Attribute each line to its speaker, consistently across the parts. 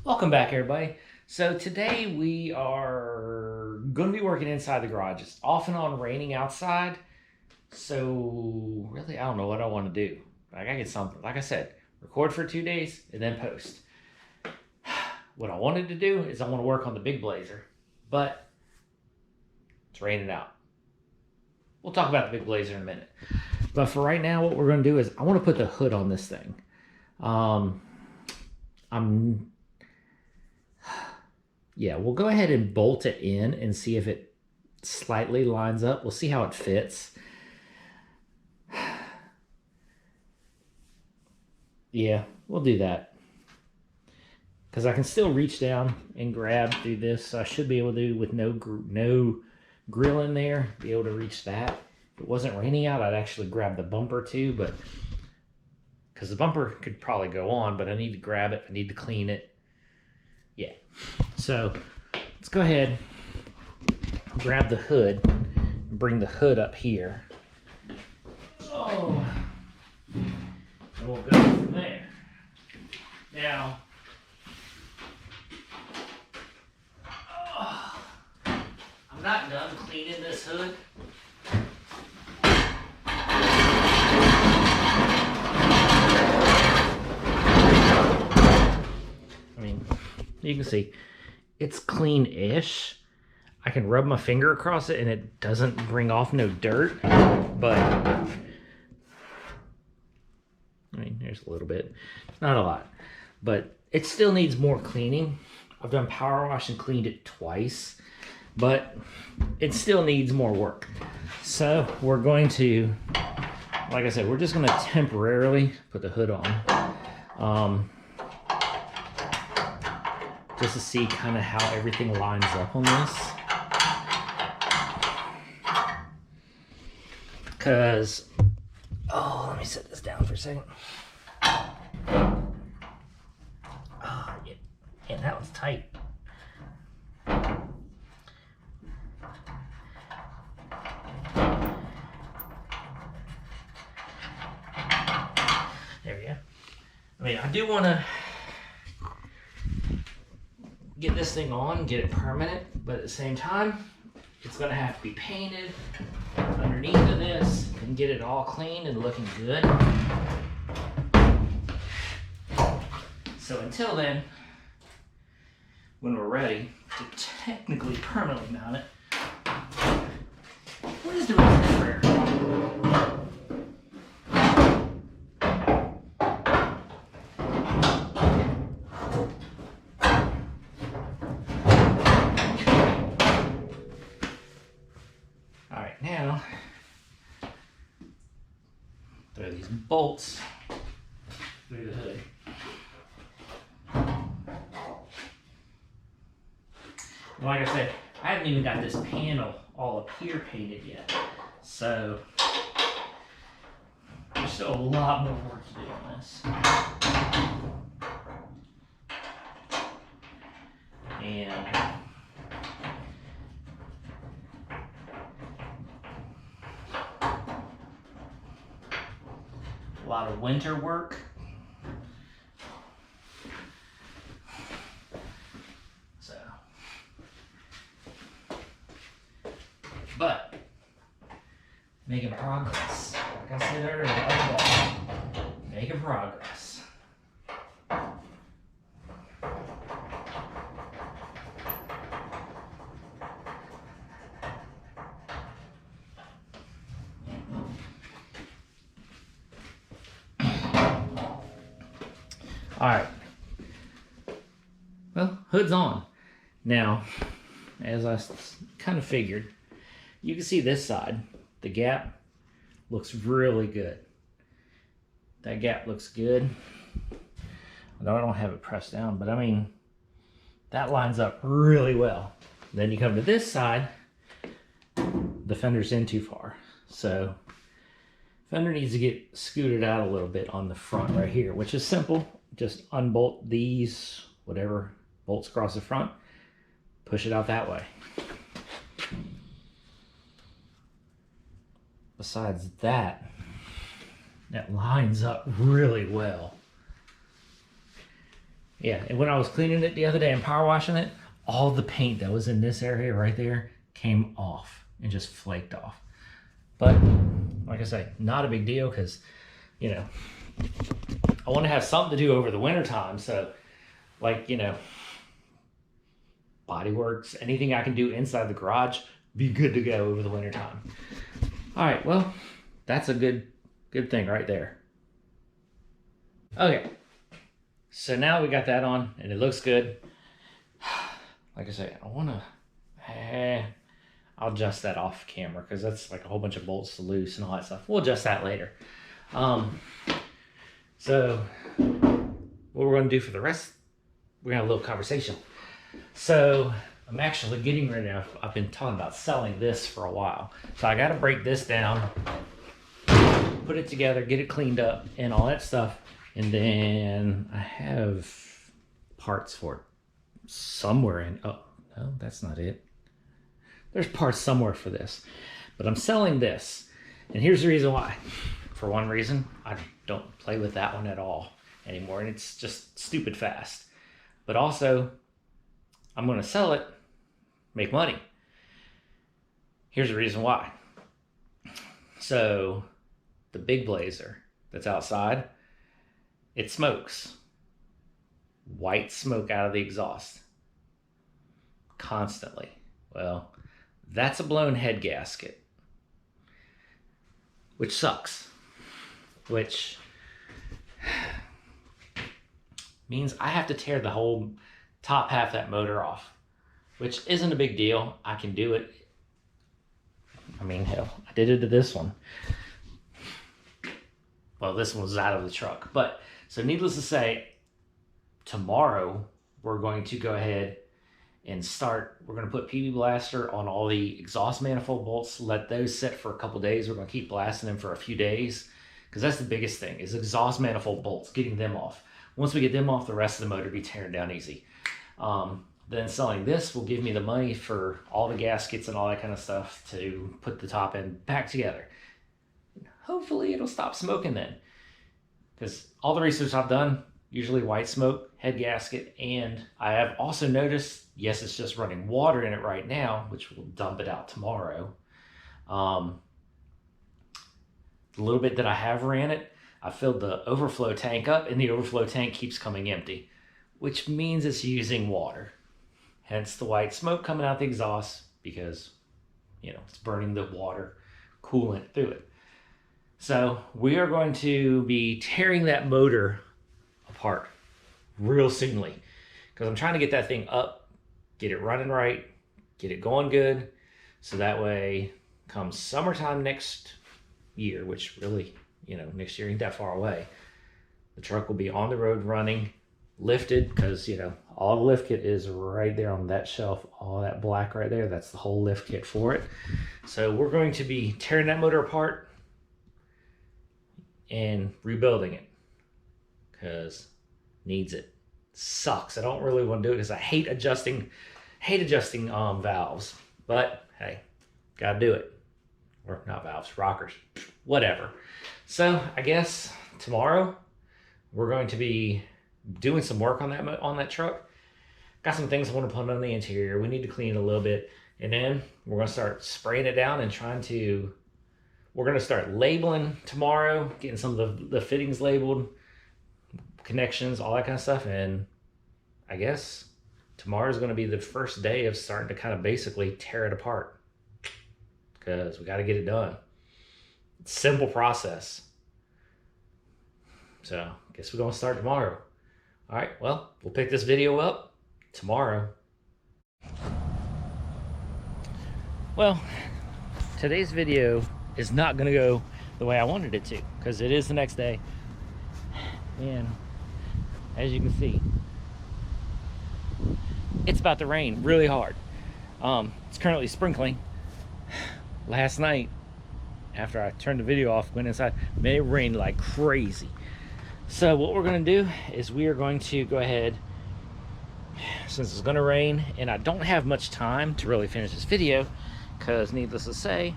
Speaker 1: Welcome back, everybody. So today we are going to be working inside the garage. It's off and on raining outside. So really, I don't know what I want to do. I gotta get something. Like I said, record for 2 days and then post. What I wanted to do is I want to work on the big blazer, but it's raining out. We'll talk about the big blazer in a minute. But for right now, what we're going to do is I want to put the hood on this thing. Yeah, we'll go ahead and bolt it in and see if it slightly lines up. We'll see how it fits. Yeah, we'll do that. Because I can still reach down and grab through this. I should be able to, with no grill in there, be able to reach that. If it wasn't raining out, I'd actually grab the bumper too, but because the bumper could probably go on, but I need to grab it. I need to clean it. Yeah. So let's go ahead, grab the hood, and bring the hood up here. Oh, and we'll go from there. Now, I'm not done cleaning this hood. I mean, you can see it's clean-ish. I can rub my finger across it and it doesn't bring off no dirt, but I mean, there's a little bit, not a lot, but it still needs more cleaning. I've done power wash and cleaned it twice, but it still needs more work. So we're going to, like I said, we're just going to temporarily put the hood on. Just to see kind of how everything lines up on this. Because, oh, let me set this down for a second. Oh, yeah, that one's tight. There we go. I mean, I do want to get this thing on, get it permanent, but at the same time, it's gonna have to be painted underneath of this and get it all clean and looking good. So until then, when we're ready to technically permanently mount it, we're just doing it temporary. Now, throw these bolts through the hood. Like I said, I haven't even got this panel all up here painted yet, so there's still a lot more work to do on this. And a lot of winter work. So, but making progress. Like I said earlier, making progress. All right, well, hood's on. Now, as I kind of figured, you can see this side, the gap looks really good. That gap looks good. Although I don't have it pressed down, but I mean, that lines up really well. Then you come to this side, the fender's in too far. So, fender needs to get scooted out a little bit on the front right here, which is simple. Just unbolt these, whatever bolts across the front, push it out that way. Besides that, that lines up really well. Yeah, and when I was cleaning it the other day and power washing it, all the paint that was in this area right there came off and just flaked off. But like I say, not a big deal because, you know, I want to have something to do over the winter time. So like, you know, bodyworks, anything I can do inside the garage, be good to go over the winter time. All right, well, that's a good thing right there. Okay, so now we got that on and it looks good. Like I say, I want to, I'll adjust that off camera because that's like a whole bunch of bolts to loose and all that stuff. We'll adjust that later. So what we're going to do for the rest, we're going to have a little conversation. So I'm actually getting ready now. I've been talking about selling this for a while. So I got to break this down, put it together, get it cleaned up and all that stuff. And then I have parts for it somewhere in, oh, no, that's not it. There's parts somewhere for this, but I'm selling this. And here's the reason why. For one reason, I don't play with that one at all anymore. And it's just stupid fast. But also, I'm going to sell it, make money. Here's the reason why. So the big Blazer that's outside, it smokes. White smoke out of the exhaust. Constantly. Well, that's a blown head gasket. Which sucks. Which means I have to tear the whole top half of that motor off. Which isn't a big deal. I can do it. I mean, hell, I did it to this one. Well, this one was out of the truck. But, so needless to say, tomorrow we're going to go ahead and we're going to put PB Blaster on all the exhaust manifold bolts, let those sit for a couple days. We're going to keep blasting them for a few days because that's the biggest thing is exhaust manifold bolts, getting them off. Once we get them off, the rest of the motor will be tearing down easy. Then selling this will give me the money for all the gaskets and all that kind of stuff to put the top end back together. Hopefully it'll stop smoking then, because all the research I've done, usually white smoke, head gasket, and I have also noticed, yes, it's just running water in it right now, which will dump it out tomorrow. The little bit that I have ran it, I filled the overflow tank up, and the overflow tank keeps coming empty, which means it's using water. Hence the white smoke coming out the exhaust, because, you know, it's burning the water coolant through it. So we are going to be tearing that motor apart real soonly, because I'm trying to get that thing up, get it running right, get it going good, so that way come summertime next year, which really, you know, next year ain't that far away, the truck will be on the road running, lifted, because, you know, all the lift kit is right there on that shelf, all that black right there, that's the whole lift kit for it. So we're going to be tearing that motor apart and rebuilding it, because needs it. Sucks. I don't really want to do it because I hate adjusting valves, but hey, gotta do it. Or not valves, rockers, whatever. So I guess tomorrow we're going to be doing some work on that truck. Got some things I want to put on the interior. We need to clean it a little bit, and then we're going to start spraying it down and we're going to start labeling tomorrow, getting some of the fittings labeled, connections, all that kind of stuff. And I guess tomorrow is going to be the first day of starting to kind of basically tear it apart, because we got to get it done. It's a simple process. So I guess we're going to start tomorrow. All right, well, we'll pick this video up tomorrow. Well, today's video is not going to go the way I wanted it to, because it is the next day. And as you can see, it's about to rain really hard. It's currently sprinkling. Last night, after I turned the video off, went inside, man, it rained like crazy. So what we're going to do is we are going to go ahead, since it's going to rain and I don't have much time to really finish this video, because needless to say,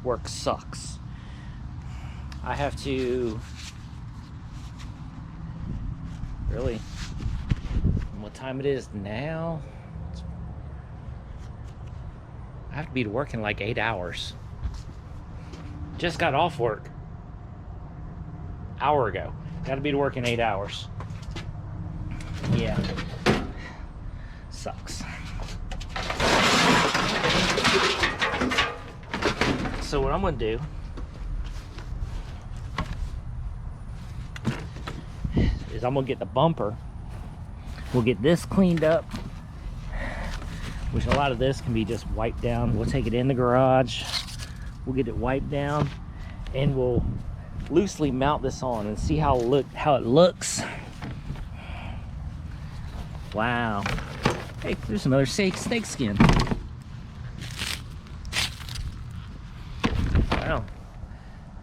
Speaker 1: work sucks. I have to really time it is now. I have to be to work in like 8 hours. Just got off work. Hour ago. Got to be to work in 8 hours. Yeah. Sucks. So what I'm gonna do is I'm gonna get the bumper. We'll get this cleaned up, which a lot of this can be just wiped down. We'll take it in the garage. We'll get it wiped down, and we'll loosely mount this on and see how it looks. Wow. Hey, there's another snake skin. Wow.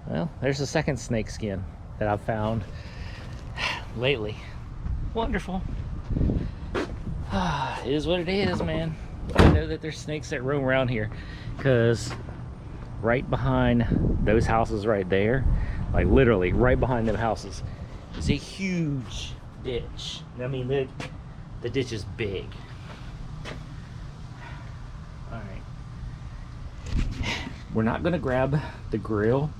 Speaker 1: Well, there's the second snake skin that I've found lately. Wonderful. It is what it is, man. I know that there's snakes that roam around here, because right behind those houses right there, like literally right behind them houses, is a huge ditch. I mean, the ditch is big. All right. We're not gonna grab the grill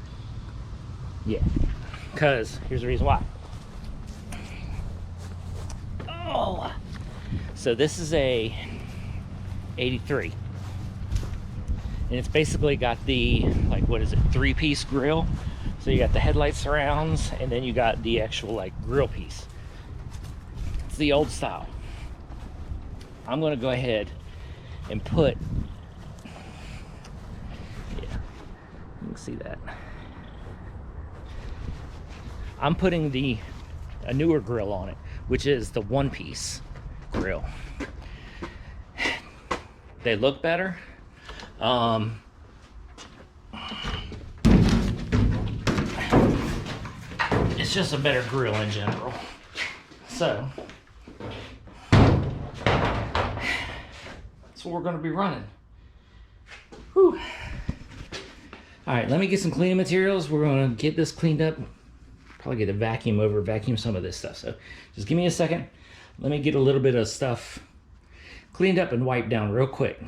Speaker 1: yet, because here's the reason why. Oh, so this is a 83, and it's basically got the, like, what is it, 3-piece grill. So you got the headlight surrounds, and then you got the actual like grill piece. It's the old style. I'm gonna go ahead and put, yeah, you can see that. I'm putting a newer grill on it, which is the 1-piece grill. They look better. It's just a better grill in general. So that's what we're going to be running. Whew. All right, let me get some cleaning materials. We're going to get this cleaned up. Probably get a vacuum some of this stuff. So just give me a second. Let me get a little bit of stuff cleaned up and wiped down real quick.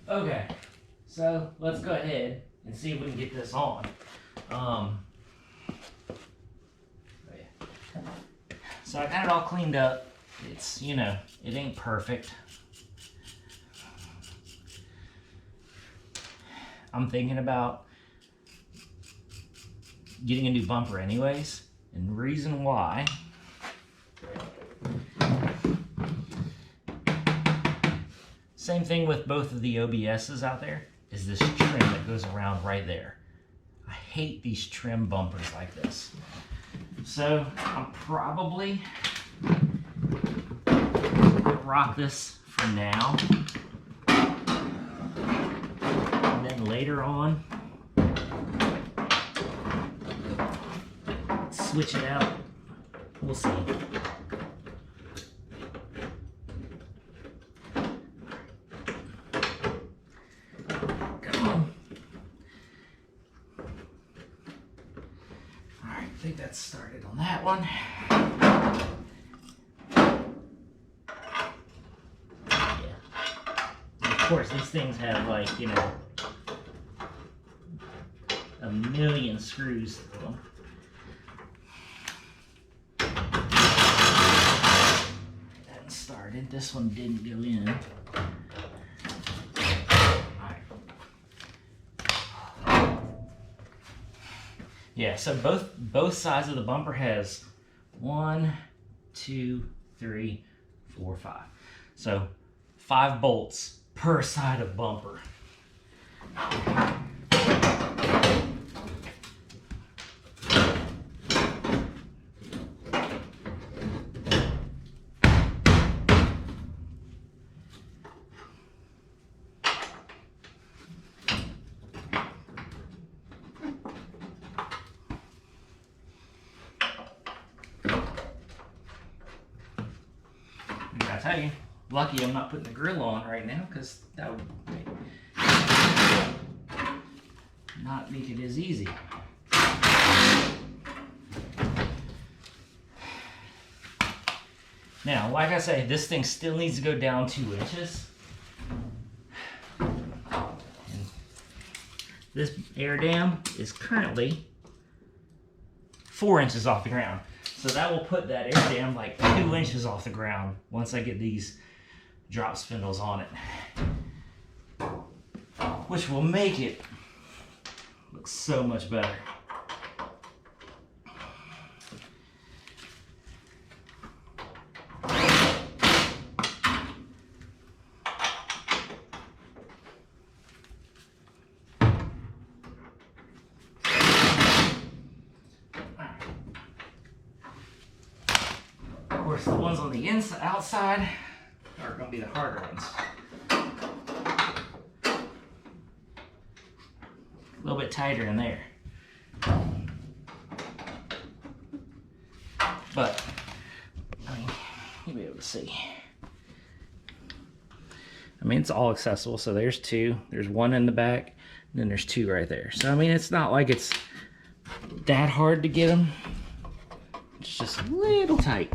Speaker 1: Okay, so let's go ahead and see if we can get this on. So I got it all cleaned up. It's, you know, it ain't perfect. I'm thinking about getting a new bumper anyways, and the reason why same thing with both of the OBSs out there, is this trim that goes around right there. I hate these trim bumpers like this. So I'm probably gonna rock this for now. And then later on, switch it out. We'll see. I think that's started on that one. Yeah. And of course, these things have, like, you know, a million screws through them. That started. This one didn't go in. Yeah, so both sides of the bumper has 1, 2, 3, 4, 5. So 5 bolts per side of bumper. I tell you, lucky I'm not putting the grill on right now, because that would not make it as easy. Now, like I say, this thing still needs to go down 2 inches. And this air dam is currently 4 inches off the ground. So that will put that air dam like 2 inches off the ground once I get these drop spindles on it. Which will make it look so much better. Of course, the ones on the inside, outside are going to be the harder ones. A little bit tighter in there. But, I mean, you'll be able to see. I mean, it's all accessible. So there's 2. There's 1 in the back, and then there's 2 right there. So, I mean, it's not like it's that hard to get them. It's just a little tight.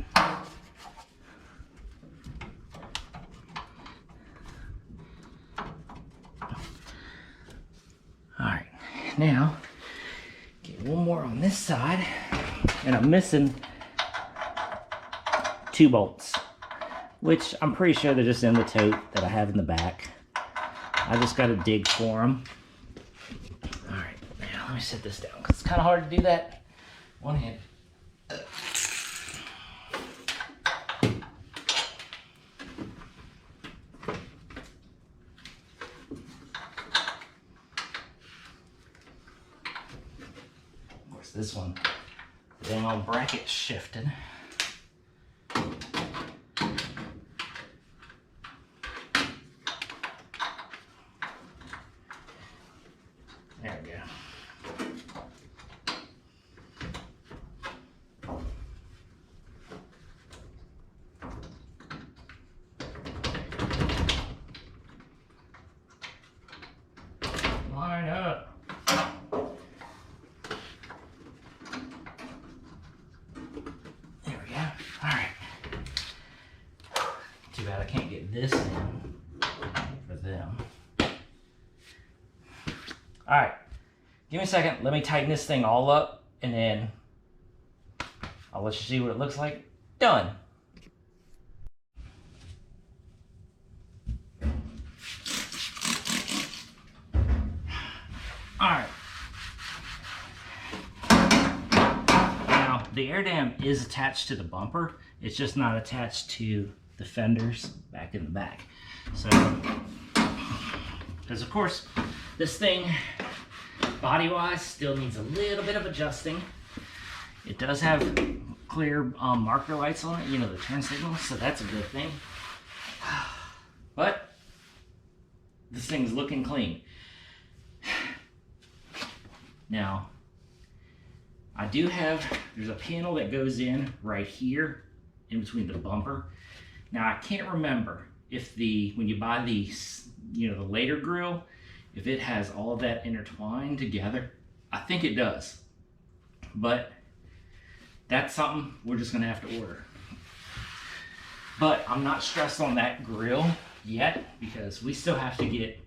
Speaker 1: Alright, now get one more on this side, and I'm missing 2 bolts, which I'm pretty sure they're just in the tote that I have in the back. I just got to dig for them. Alright, now let me set this down because it's kind of hard to do that one hand. This one, the dang old bracket shifted. There we go. Line up. Too bad I can't get this in for them. Alright, give me a second. Let me tighten this thing all up, and then I'll let you see what it looks like. Done. Alright. Now, the air dam is attached to the bumper. It's just not attached to the fenders back in the back. So, because of course, this thing, body-wise, still needs a little bit of adjusting. It does have clear marker lights on it, you know, the turn signals, so that's a good thing. But, this thing's looking clean. Now, I do have, there's a panel that goes in right here, in between the bumper. Now, I can't remember if when you buy the, you know, the later grill, if it has all of that intertwined together. I think it does. But that's something we're just gonna have to order. But I'm not stressed on that grill yet because we still have to get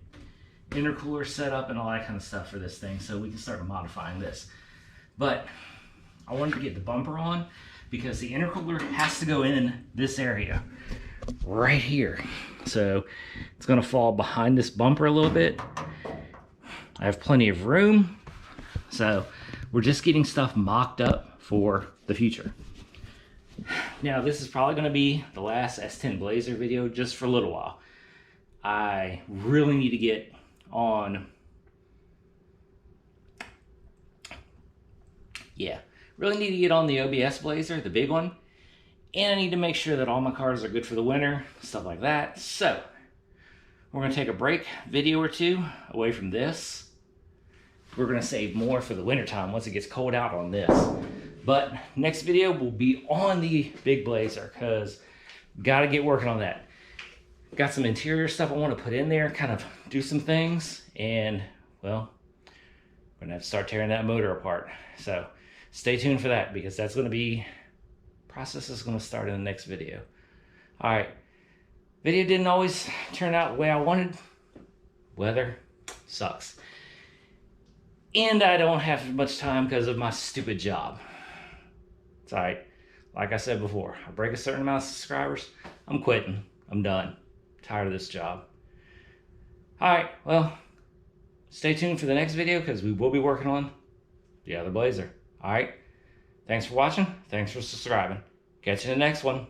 Speaker 1: intercooler set up and all that kind of stuff for this thing so we can start modifying this. But I wanted to get the bumper on because the intercooler has to go in this area right here. So it's gonna fall behind this bumper a little bit. I have plenty of room. So we're just getting stuff mocked up for the future. Now this is probably gonna be the last S10 Blazer video just for a little while. I really need to get on, really need to get on the OBS Blazer, the big one. And I need to make sure that all my cars are good for the winter, stuff like that. So, we're gonna take a break, video or 2, away from this. We're gonna save more for the winter time once it gets cold out on this. But next video will be on the big Blazer, because gotta get working on that. Got some interior stuff I wanna put in there, kind of do some things, and well, we're gonna have to start tearing that motor apart. So, stay tuned for that, because that's gonna be, process is gonna start in the next video. All right. Video didn't always turn out the way I wanted. Weather sucks. And I don't have much time because of my stupid job. It's all right. Like I said before, I break a certain amount of subscribers, I'm quitting. I'm done. I'm tired of this job. All right, well, stay tuned for the next video because we will be working on the other Blazer. All right. Thanks for watching. Thanks for subscribing. Catch you in the next one.